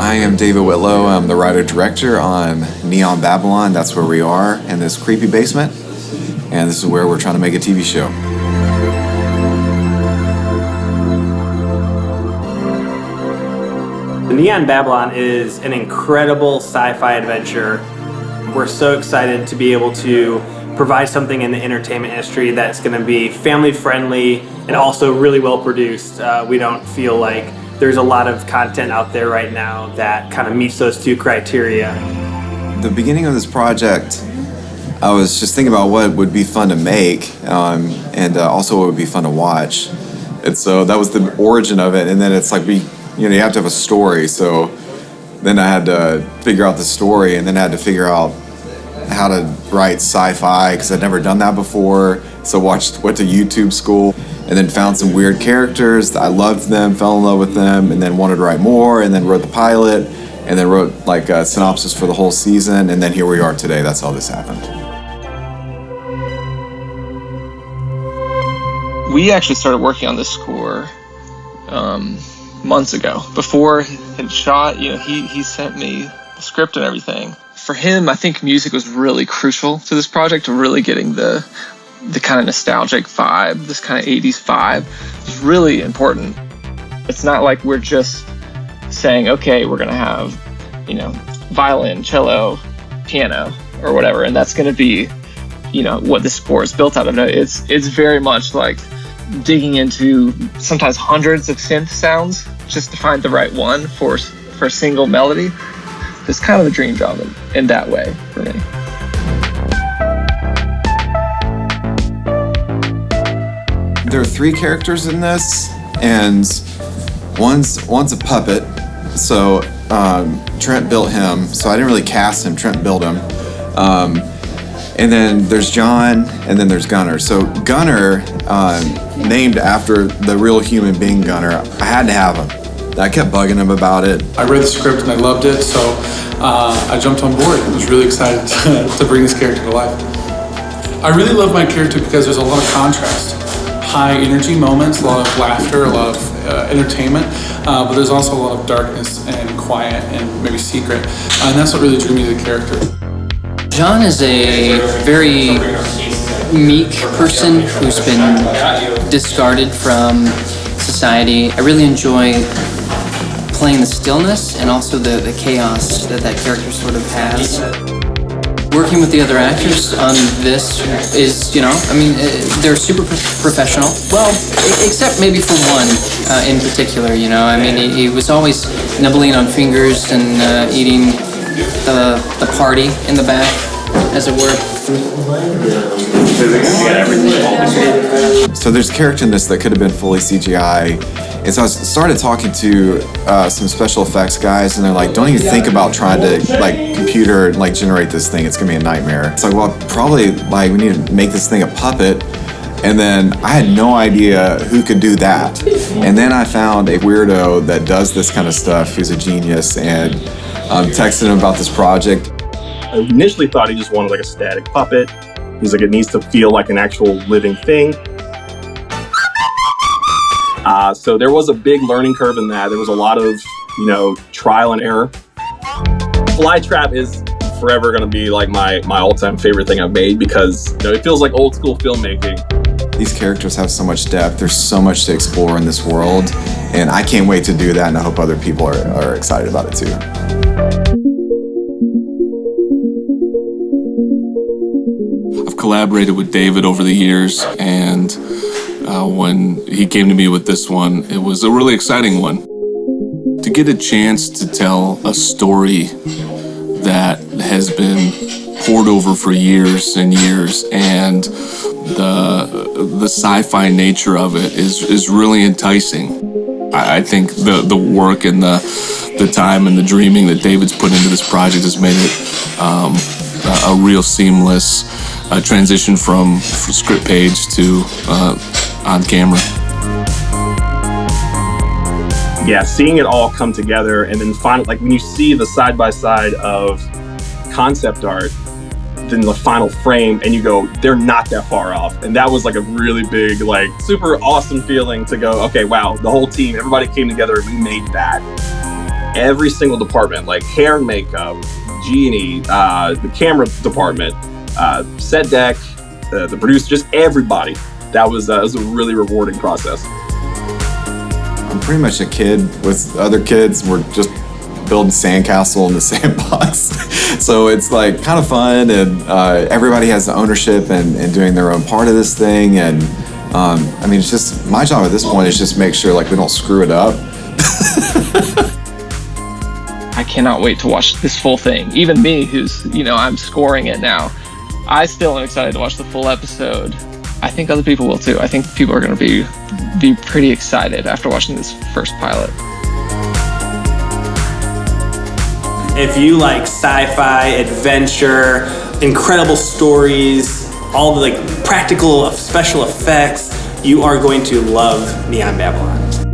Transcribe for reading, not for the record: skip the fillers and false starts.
I am David Whitlow. I'm the writer-director on Neon Babylon. That's where we are, in this creepy basement. And this is where we're trying to make a TV show. Neon Babylon is an incredible sci-fi adventure. We're so excited to be able to provide something in the entertainment industry that's going to be family-friendly and also really well-produced. We don't feel like there's a lot of content out there right now that kind of meets those two criteria. The beginning of this project, I was just thinking about what would be fun to make and also what would be fun to watch. And so that was the origin of it. And then it's like you have to have a story. So then I had to figure out the story, and then I had to figure out how to write sci-fi because I'd never done that before. So went to YouTube school and then found some weird characters. I loved them, fell in love with them, and then wanted to write more, and then wrote the pilot, and then wrote like a synopsis for the whole season, and then here we are today. That's how this happened. We actually started working on this score months ago. Before it shot, he sent me the script and everything. For him, I think music was really crucial to this project, really getting the kind of nostalgic vibe, this kind of 80s vibe is really important. It's not like we're just saying, okay, we're going to have, violin, cello, piano, or whatever, and that's going to be, what the score is built out of. No, it's very much like digging into sometimes hundreds of synth sounds just to find the right one for a single melody. It's kind of a dream job in that way for me. There are 3 characters in this, and one's a puppet. So Trent built him. So I didn't really cast him. Trent built him. And then there's John, and then there's Gunner. So Gunner, named after the real human being Gunner, I had to have him. I kept bugging him about it. I read the script and I loved it, so I jumped on board. I was really excited to bring this character to life. I really love my character because there's a lot of contrast. High energy moments, a lot of laughter, a lot of entertainment, but there's also a lot of darkness and quiet and maybe secret, and that's what really drew me to the character. John is a very meek person who's been discarded from society. I really enjoy playing the stillness and also the chaos that character sort of has. Working with the other actors on this is, they're super professional. Well, except maybe for one in particular, he was always nibbling on fingers and eating the party in the back, as it were. So there's character in this that could have been fully CGI. And so I started talking to some special effects guys, and they're like, don't even think about trying to computer generate this thing. It's gonna be a nightmare. It's like, well, probably we need to make this thing a puppet. And then I had no idea who could do that. And then I found a weirdo that does this kind of stuff, who's a genius, and texted him about this project. I initially thought he just wanted a static puppet. He's like, it needs to feel like an actual living thing. So there was a big learning curve in that. There was a lot of, trial and error. Flytrap is forever going to be my all-time favorite thing I've made because it feels like old school filmmaking. These characters have so much depth. There's so much to explore in this world, and I can't wait to do that, and I hope other people are excited about it too. I've collaborated with David over the years, and when he came to me with this one, it was a really exciting one. To get a chance to tell a story that has been poured over for years and years, and the sci-fi nature of it is really enticing. I think the work and the time and the dreaming that David's put into this project has made it a real seamless transition from script page to on camera. Yeah, seeing it all come together, and then finally, when you see the side-by-side of concept art, then the final frame, and you go, they're not that far off. And that was a really big, super awesome feeling to go, okay, wow, the whole team, everybody came together and we made that. every single department, like hair and makeup, Genie, the camera department, set deck, the producer, just everybody. That was a really rewarding process. I'm pretty much a kid with other kids. We're just building sandcastle in the sandbox. So it's like kind of fun, and everybody has the ownership and doing their own part of this thing. And I mean, it's just my job at this point is just make sure like we don't screw it up. I cannot wait to watch this full thing. Even me, who's, I'm scoring it now. I still am excited to watch the full episode. I think other people will too. I think people are going to be pretty excited after watching this first pilot. If you like sci-fi, adventure, incredible stories, all the like practical special effects, you are going to love Neon Babylon.